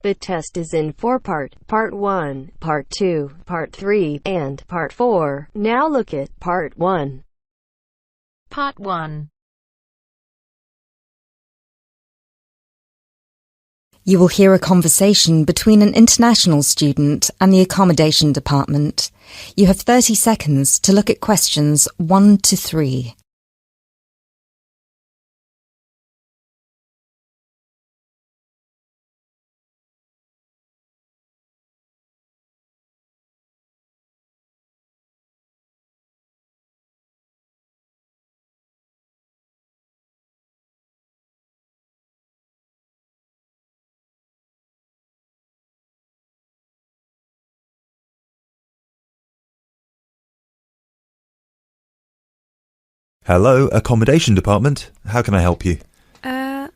The test is in 4-part, Part 1, Part 2, Part 3, and Part 4. Now look at Part 1. Part 1. You will hear a conversation between an international student and the accommodation department. You have 30 seconds to look at questions 1 to 3. Hello, accommodation department. How can I help you? Do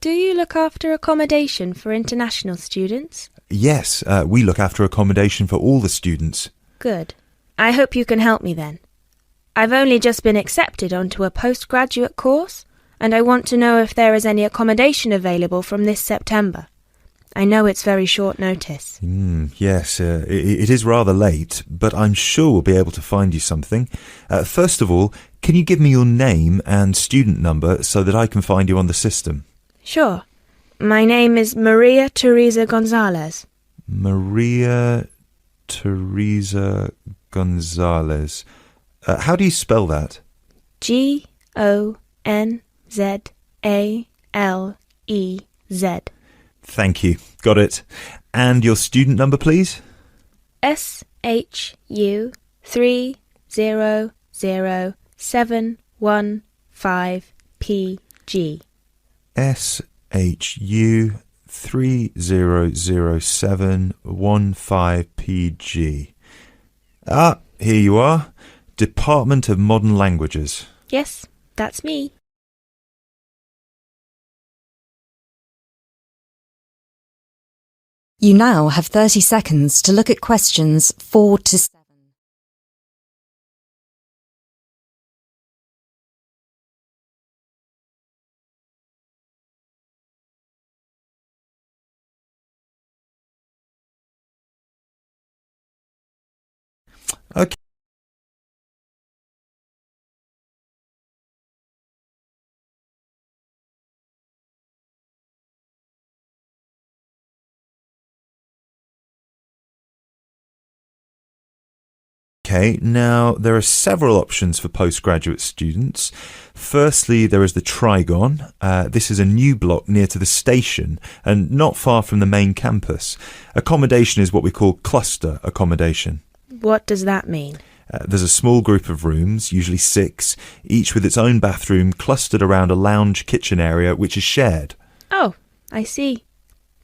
you look after accommodation for international students? Yes, we look after accommodation for all the students. Good. I hope you can help me then. I've only just been accepted onto a postgraduate course, and I want to know if there is any accommodation available from this September. I know it's very short notice. Yes, it is rather late, but I'm sure we'll be able to find you something. First of all, can you give me your name and student number so that I can find you on the system? Sure. My name is Maria Teresa Gonzalez. Maria Teresa Gonzalez. How do you spell that? Gonzalez. Thank you. Got it. And your student number, please? SHU 300715PG. SHU 300715PG. Here you are. Department of Modern Languages. Yes, that's me. You now have 30 seconds to look at questions 4 to 7. Okay. Okay, now there are several options for postgraduate students. Firstly, there is the Trigon. This is a new block near to the station and not far from the main campus. Accommodation is what we call cluster accommodation. What does that mean? There's a small group of rooms, usually 6, each with its own bathroom clustered around a lounge kitchen area which is shared. Oh, I see.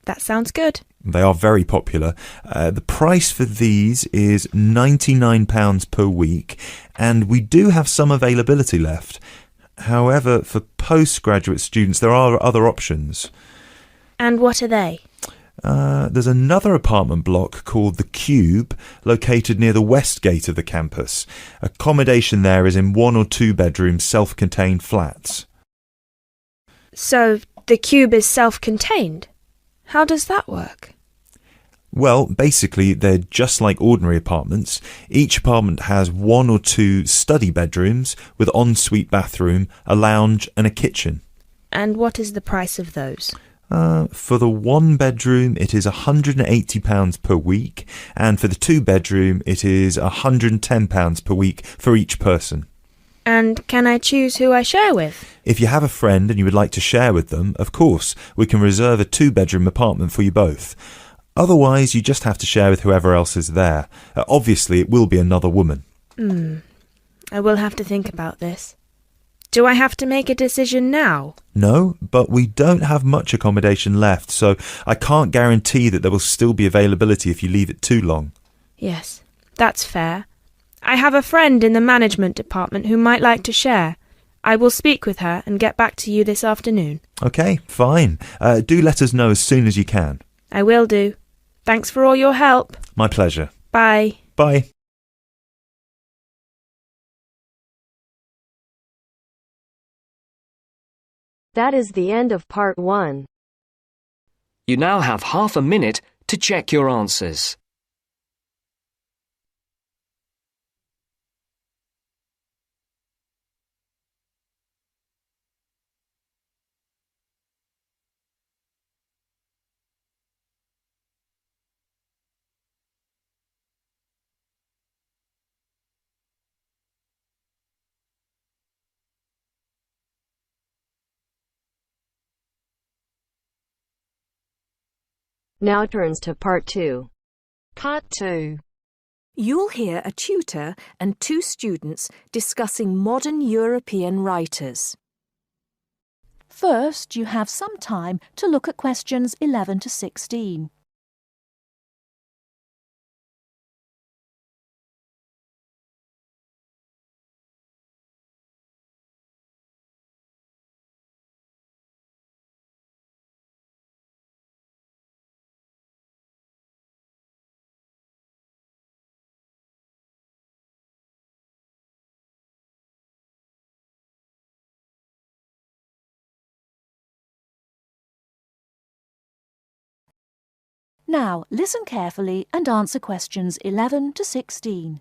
That sounds good. They are very popular. The price for these is £99 per week, and we do have some availability left. However, for postgraduate students, there are other options. And what are they? There's another apartment block called The Cube, located near the west gate of the campus. Accommodation there is in 1 or 2 bedroom self-contained flats. So, the Cube is self-contained? How does that work? Well, basically, they're just like ordinary apartments. Each apartment has 1 or 2 study bedrooms with ensuite bathroom, a lounge and a kitchen. And what is the price of those? For the 1 bedroom, it is £180 per week, and for the 2 bedroom, it is £110 per week for each person. And can I choose who I share with? If you have a friend and you would like to share with them, of course, we can reserve a 2-bedroom apartment for you both. Otherwise, you just have to share with whoever else is there. Obviously, it will be another woman. I will have to think about this. Do I have to make a decision now? No, but we don't have much accommodation left, so I can't guarantee that there will still be availability if you leave it too long. Yes, that's fair. I have a friend in the management department who might like to share. I will speak with her and get back to you this afternoon. Okay, fine. Do let us know as soon as you can. I will do. Thanks for all your help. My pleasure. Bye. Bye. That is the end of part 1. You now have half a minute to check your answers. Now turns to part 2. Part 2. You'll hear a tutor and 2 students discussing modern European writers. First, you have some time to look at questions 11 to 16. Now, listen carefully and answer questions 11 to 16.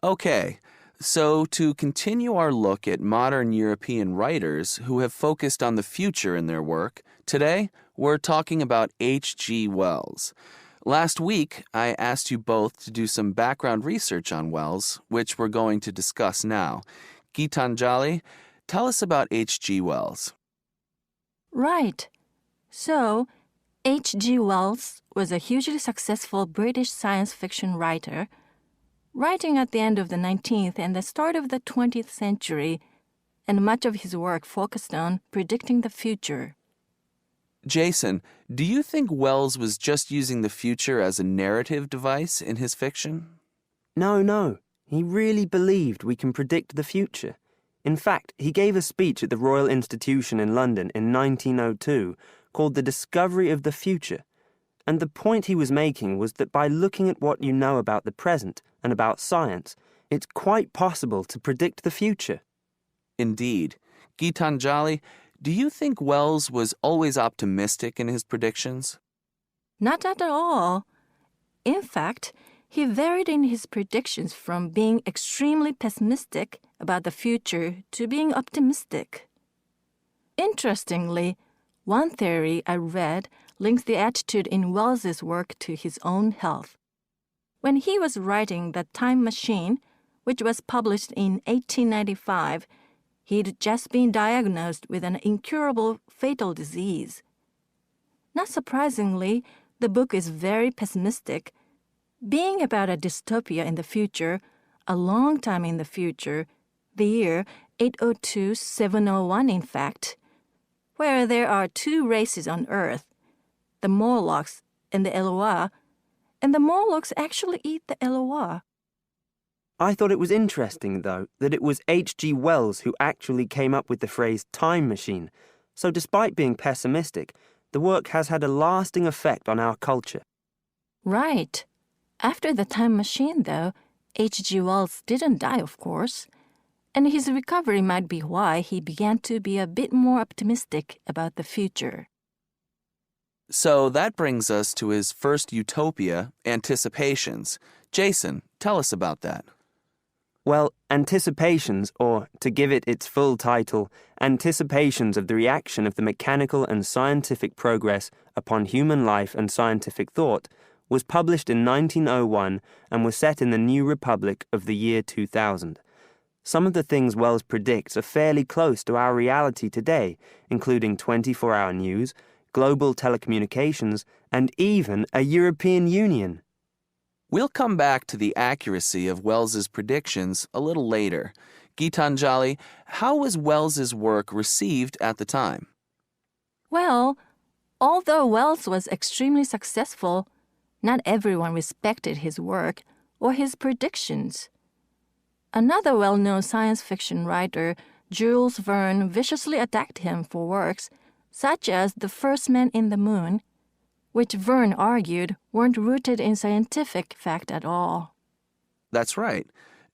Okay, so to continue our look at modern European writers who have focused on the future in their work, today we're talking about H.G. Wells. Last week, I asked you both to do some background research on Wells, which we're going to discuss now. Gitanjali, tell us about H.G. Wells. Right. So, H.G. Wells was a hugely successful British science fiction writer, writing at the end of the 19th and the start of the 20th century, and much of his work focused on predicting the future. Jason, do you think Wells was just using the future as a narrative device in his fiction? No. He really believed we can predict the future. In fact, he gave a speech at the Royal Institution in London in 1902 called The Discovery of the Future. And the point he was making was that by looking at what you know about the present and about science, it's quite possible to predict the future. Indeed. Gitanjali, do you think Wells was always optimistic in his predictions? Not at all. In fact, he varied in his predictions from being extremely pessimistic about the future to being optimistic. Interestingly, one theory I read links the attitude in Wells's work to his own health. When he was writing The Time Machine, which was published in 1895, he'd just been diagnosed with an incurable fatal disease. Not surprisingly, the book is very pessimistic, being about a dystopia in the future, a long time in the future, the year 802-701 in fact, where there are 2 races on Earth, the Morlocks and the Eloi, and the Morlocks actually eat the Eloi. I thought it was interesting, though, that it was H.G. Wells who actually came up with the phrase time machine, so despite being pessimistic, the work has had a lasting effect on our culture. Right. After The Time Machine, though, H.G. Wells didn't die, of course, and his recovery might be why he began to be a bit more optimistic about the future. So that brings us to his first utopia, Anticipations. Jason, tell us about that. Well, Anticipations, or to give it its full title, Anticipations of the Reaction of the Mechanical and Scientific Progress upon Human Life and Scientific Thought, was published in 1901 and was set in the New Republic of the year 2000. Some of the things Wells predicts are fairly close to our reality today, including 24-hour news, global telecommunications, and even a European Union. We'll come back to the accuracy of Wells's predictions a little later. Gitanjali, how was Wells's work received at the time? Well, although Wells was extremely successful, not everyone respected his work or his predictions. Another well-known science fiction writer, Jules Verne, viciously attacked him for works such as the first man in the moon, which Verne argued weren't rooted in scientific fact at all. That's right.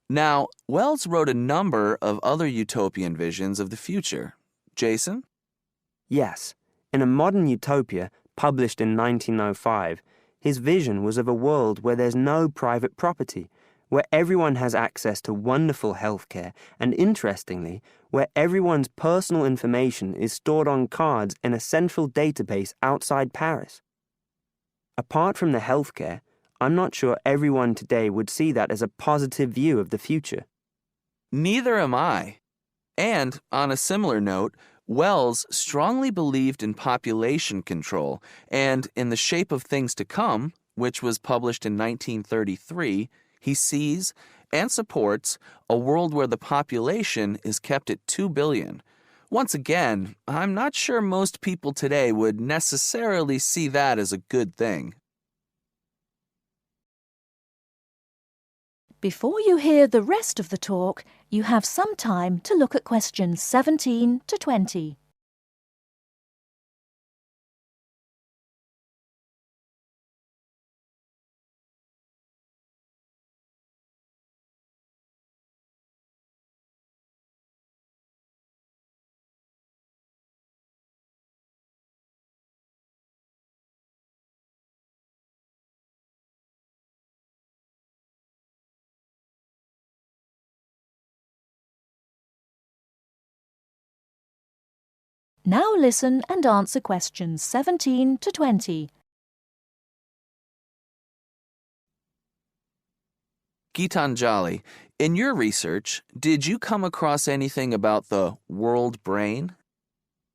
Now, Wells wrote a number of other utopian visions of the future. Jason? Yes. In A Modern Utopia, published in 1905, his vision was of a world where there's no private property, where everyone has access to wonderful healthcare, and interestingly, where everyone's personal information is stored on cards in a central database outside Paris. Apart from the healthcare, I'm not sure everyone today would see that as a positive view of the future. Neither am I. And, on a similar note, Wells strongly believed in population control and in The Shape of Things to Come, which was published in 1933, he sees and supports a world where the population is kept at 2 billion. Once again, I'm not sure most people today would necessarily see that as a good thing. Before you hear the rest of the talk, you have some time to look at questions 17 to 20. Now listen and answer questions 17 to 20. Gitanjali, in your research, did you come across anything about the world brain?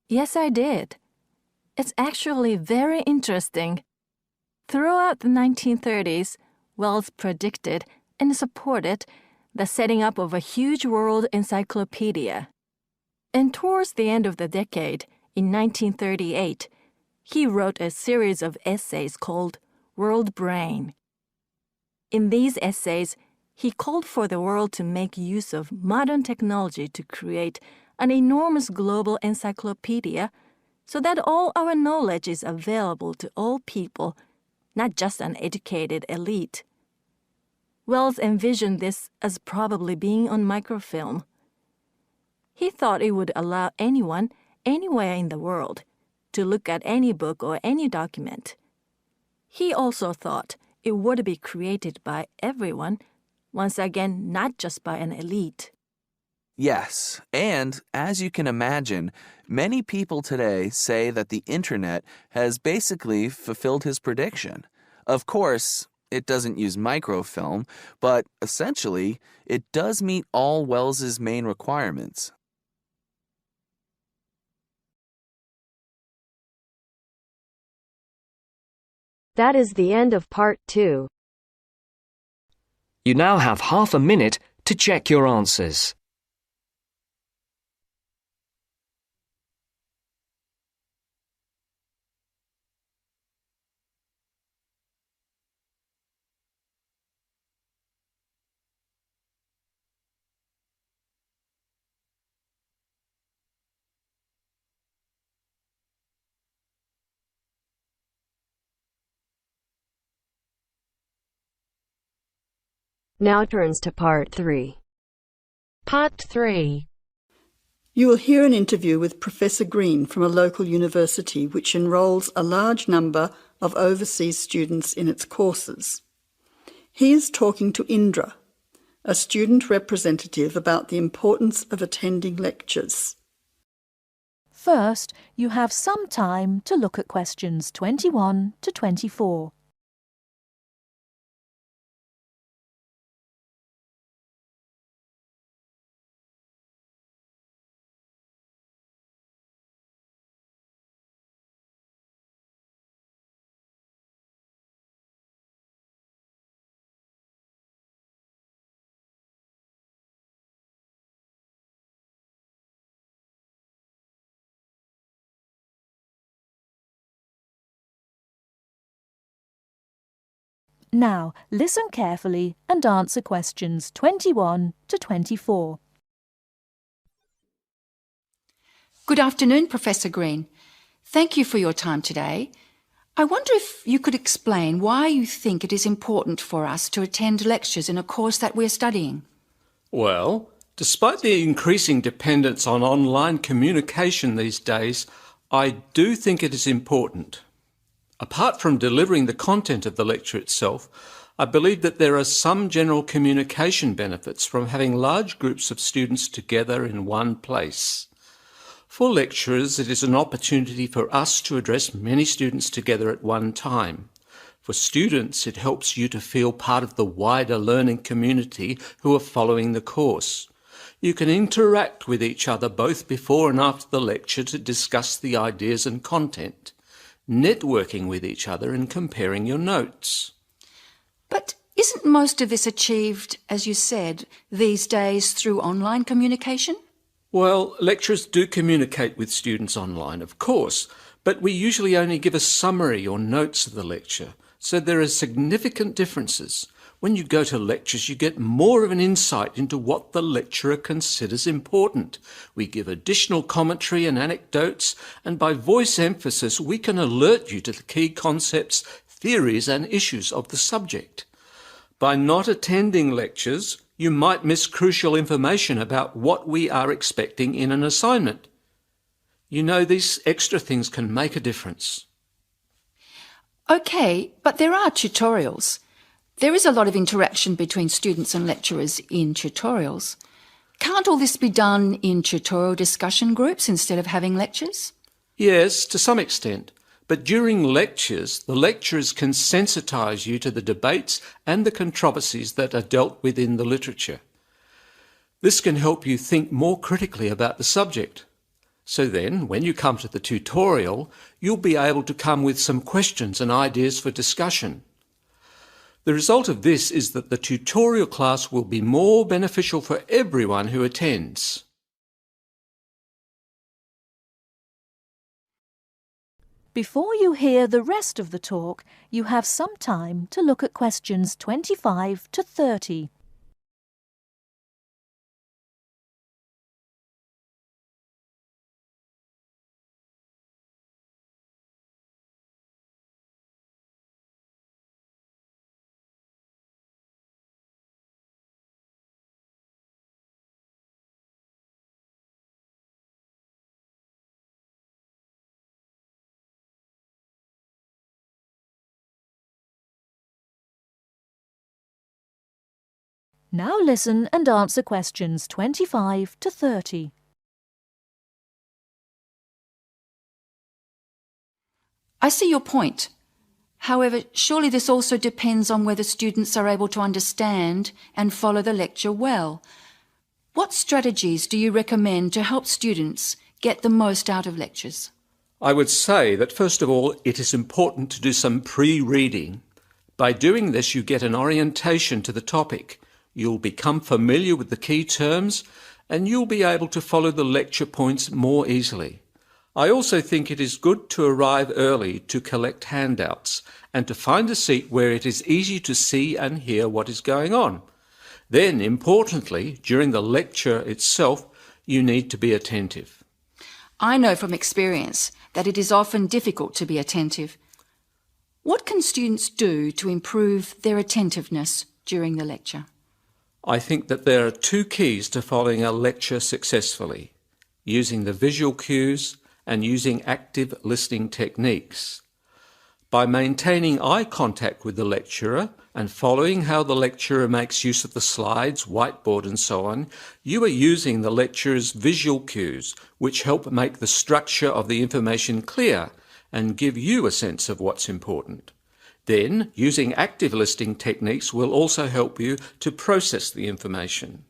Yes, I did. It's actually very interesting. Throughout the 1930s, Wells predicted and supported the setting up of a huge world encyclopedia. And towards the end of the decade, in 1938, he wrote a series of essays called World Brain. In these essays, he called for the world to make use of modern technology to create an enormous global encyclopedia so that all our knowledge is available to all people, not just an educated elite. Wells envisioned this as probably being on microfilm. He thought it would allow anyone, anywhere in the world, to look at any book or any document. He also thought it would be created by everyone, once again, not just by an elite. Yes, and as you can imagine, many people today say that the internet has basically fulfilled his prediction. Of course, it doesn't use microfilm, but essentially, it does meet all Wells's main requirements. That is the end of part 2. You now have half a minute to check your answers. Now turns to part 3. Part 3. You will hear an interview with Professor Green from a local university which enrolls a large number of overseas students in its courses. He is talking to Indra, a student representative, about the importance of attending lectures. First, you have some time to look at questions 21 to 24. Now, listen carefully and answer questions 21 to 24. Good afternoon, Professor Green. Thank you for your time today. I wonder if you could explain why you think it is important for us to attend lectures in a course that we're studying. Well, despite the increasing dependence on online communication these days, I do think it is important. Apart from delivering the content of the lecture itself, I believe that there are some general communication benefits from having large groups of students together in one place. For lecturers, it is an opportunity for us to address many students together at one time. For students, it helps you to feel part of the wider learning community who are following the course. You can interact with each other both before and after the lecture to discuss the ideas and content, networking with each other and comparing your notes. But isn't most of this achieved, as you said, these days through online communication? Well, lecturers do communicate with students online, of course, but we usually only give a summary or notes of the lecture, so there are significant differences. When you go to lectures, you get more of an insight into what the lecturer considers important. We give additional commentary and anecdotes, and by voice emphasis, we can alert you to the key concepts, theories, and issues of the subject. By not attending lectures, you might miss crucial information about what we are expecting in an assignment. You know, these extra things can make a difference. OK, but there are tutorials. There is a lot of interaction between students and lecturers in tutorials. Can't all this be done in tutorial discussion groups instead of having lectures? Yes, to some extent. But during lectures, the lecturers can sensitise you to the debates and the controversies that are dealt with in the literature. This can help you think more critically about the subject. So then, when you come to the tutorial, you'll be able to come with some questions and ideas for discussion. The result of this is that the tutorial class will be more beneficial for everyone who attends. Before you hear the rest of the talk, you have some time to look at questions 25 to 30. Now listen and answer questions 25 to 30. I see your point. However, surely this also depends on whether students are able to understand and follow the lecture well. What strategies do you recommend to help students get the most out of lectures? I would say that first of all, it is important to do some pre-reading. By doing this, you get an orientation to the topic. You'll become familiar with the key terms and you'll be able to follow the lecture points more easily. I also think it is good to arrive early to collect handouts and to find a seat where it is easy to see and hear what is going on. Then, importantly, during the lecture itself, you need to be attentive. I know from experience that it is often difficult to be attentive. What can students do to improve their attentiveness during the lecture? I think that there are two keys to following a lecture successfully: using the visual cues and using active listening techniques. By maintaining eye contact with the lecturer and following how the lecturer makes use of the slides, whiteboard and so on, you are using the lecturer's visual cues, which help make the structure of the information clear and give you a sense of what's important. Then, using active listening techniques will also help you to process the information.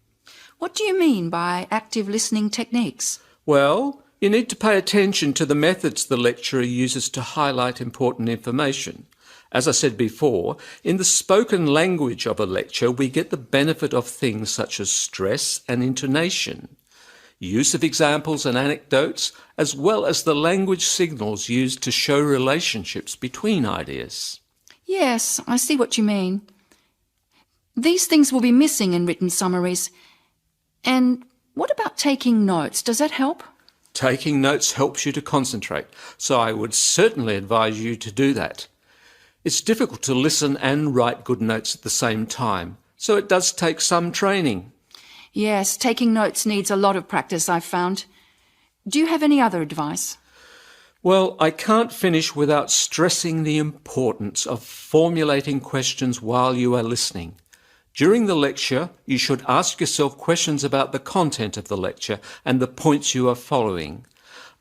What do you mean by active listening techniques? Well, you need to pay attention to the methods the lecturer uses to highlight important information. As I said before, in the spoken language of a lecture, we get the benefit of things such as stress and intonation, use of examples and anecdotes, as well as the language signals used to show relationships between ideas. Yes, I see what you mean. These things will be missing in written summaries. And what about taking notes? Does that help? Taking notes helps you to concentrate, so I would certainly advise you to do that. It's difficult to listen and write good notes at the same time, so it does take some training. Yes, taking notes needs a lot of practice, I've found. Do you have any other advice? Well, I can't finish without stressing the importance of formulating questions while you are listening. During the lecture, you should ask yourself questions about the content of the lecture and the points you are following.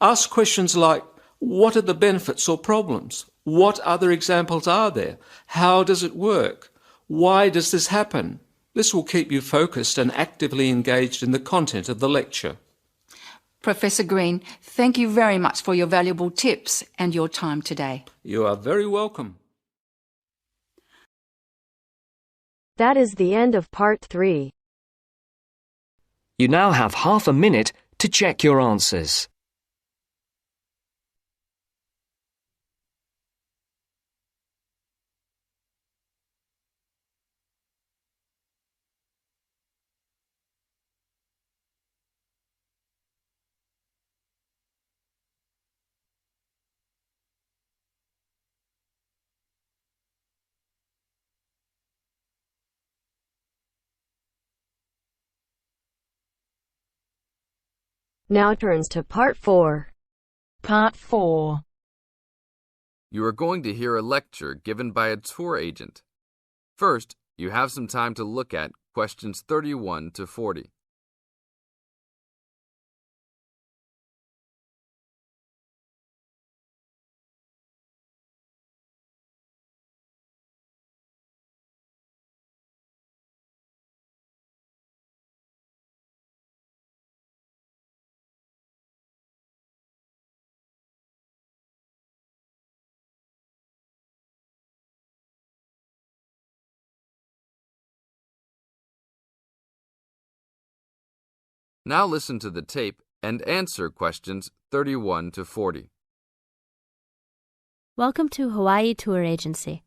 Ask questions like, what are the benefits or problems? What other examples are there? How does it work? Why does this happen? This will keep you focused and actively engaged in the content of the lecture. Professor Green, thank you very much for your valuable tips and your time today. You are very welcome. That is the end of part 3. You now have half a minute to check your answers. Now turns to part 4. Part 4. You are going to hear a lecture given by a tour agent. First, you have some time to look at questions 31 to 40. Now listen to the tape and answer questions 31 to 40. Welcome to Hawaii Tour Agency.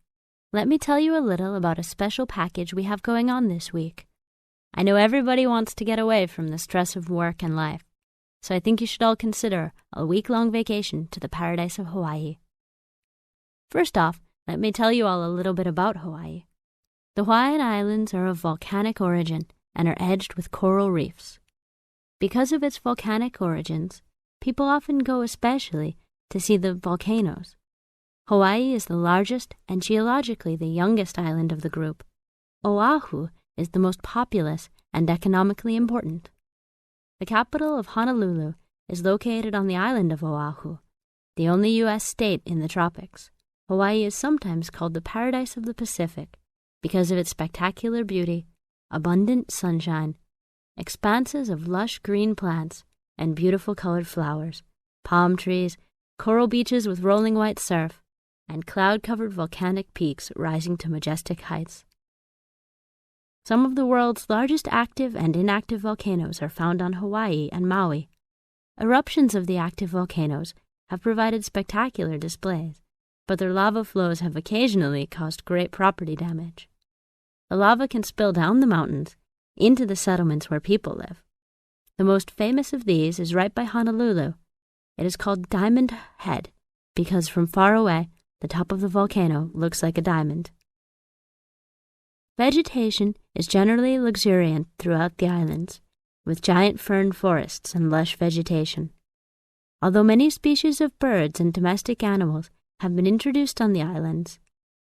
Let me tell you a little about a special package we have going on this week. I know everybody wants to get away from the stress of work and life, so I think you should all consider a week-long vacation to the paradise of Hawaii. First off, let me tell you all a little bit about Hawaii. The Hawaiian Islands are of volcanic origin and are edged with coral reefs. Because of its volcanic origins, people often go especially to see the volcanoes. Hawaii is the largest and geologically the youngest island of the group. Oahu is the most populous and economically important. The capital of Honolulu is located on the island of Oahu, the only U.S. state in the tropics. Hawaii is sometimes called the paradise of the Pacific because of its spectacular beauty, abundant sunshine, expanses of lush green plants and beautiful colored flowers, palm trees, coral beaches with rolling white surf, and cloud-covered volcanic peaks rising to majestic heights. Some of the world's largest active and inactive volcanoes are found on Hawaii and Maui. Eruptions of the active volcanoes have provided spectacular displays, but their lava flows have occasionally caused great property damage. The lava can spill down the mountains into the settlements where people live. The most famous of these is right by Honolulu. It is called Diamond Head because from far away, the top of the volcano looks like a diamond. Vegetation is generally luxuriant throughout the islands, with giant fern forests and lush vegetation. Although many species of birds and domestic animals have been introduced on the islands,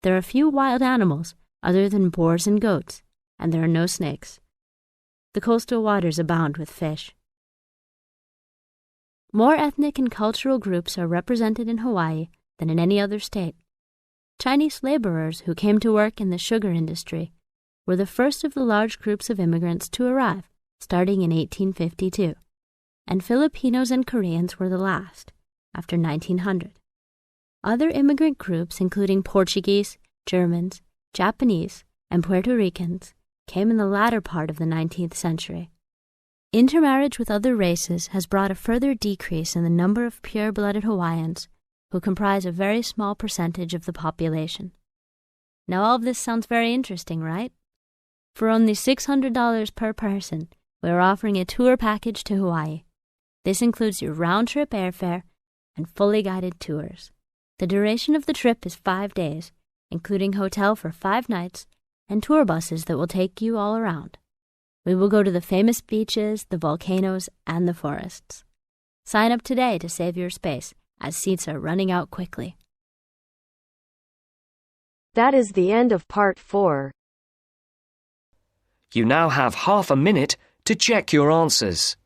there are few wild animals other than boars and goats, and there are no snakes. The coastal waters abound with fish. More ethnic and cultural groups are represented in Hawaii than in any other state. Chinese laborers who came to work in the sugar industry were the first of the large groups of immigrants to arrive, starting in 1852, and Filipinos and Koreans were the last, after 1900. Other immigrant groups, including Portuguese, Germans, Japanese, and Puerto Ricans, came in the latter part of the 19th century. Intermarriage with other races has brought a further decrease in the number of pure-blooded Hawaiians, who comprise a very small percentage of the population. Now all of this sounds very interesting, right? For only $600 per person, we are offering a tour package to Hawaii. This includes your round-trip airfare and fully guided tours. The duration of the trip is 5 days, including hotel for 5 nights and tour buses that will take you all around. We will go to the famous beaches, the volcanoes, and the forests. Sign up today to save your space, as seats are running out quickly. That is the end of part 4. You now have half a minute to check your answers.